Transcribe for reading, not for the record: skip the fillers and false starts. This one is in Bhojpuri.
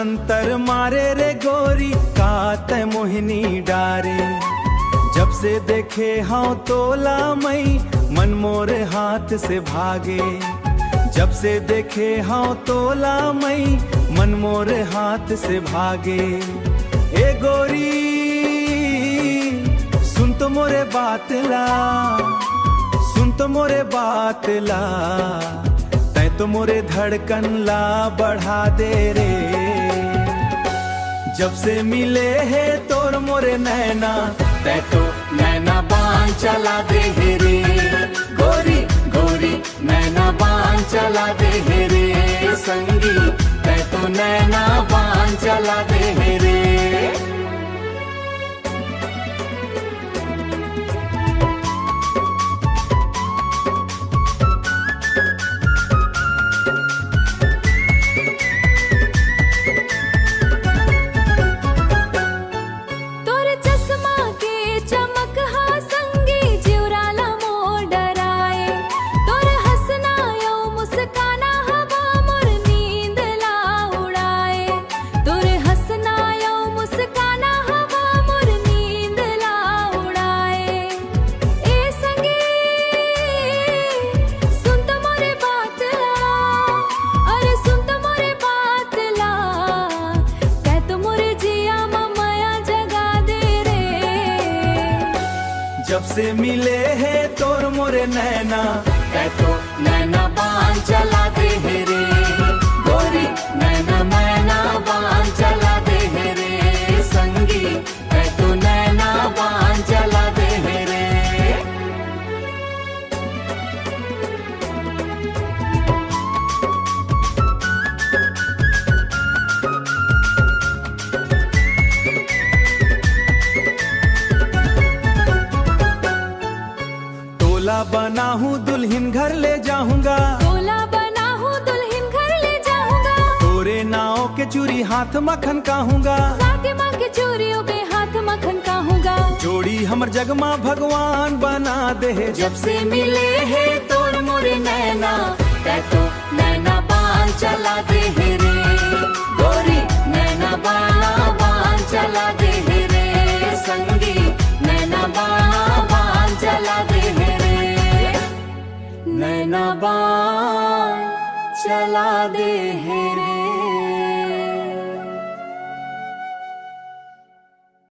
मंतर मारे रे गोरी कात मोहिनी डारे। जब से देखे हाँ तोला मई मन मोरे हाथ से भागे। जब से देखे हाँ तोला मई मन मोरे हाथ से भागे। ए गोरी सुन तो मोरे बात ला, सुन तो मोरे बात ला, तै तो मोरे धड़कन ला बढ़ा दे रे। जब से मिले है तोर मोरे नैना तै तो नैना बान चला दे हे रे। गोरी गोरी नैना बान चला दे हे रे। संगी तै तो नैना बान चला दे हे रे। जब से मिले है तोर मोरे नैना तै तो नैना बान चला दे हे रे। गोरी नैना नैना बान चला दे हे रे। संगी तै तो नैना बान चला दे हे रे। तोला बना हूँ दुल्हन घर ले जाऊंगा। तोला बना हूँ दुल्हन घर ले जाऊंगा। तोरे नाव के चूरी हाथ मखन कहूँगा। फातिमा के चूड़ियों पे हाथ मखन कहूँगा। जोड़ी हमर जगमा भगवान बना दे। जब से मिले है तोर मोरे नैना तै तो नैना बान चला दे हे रे। गोरी नैना बाना बान चला दे हे रे। संगी नैना बाना बान चला दे हे रे। नैना बान चला दे हे रे।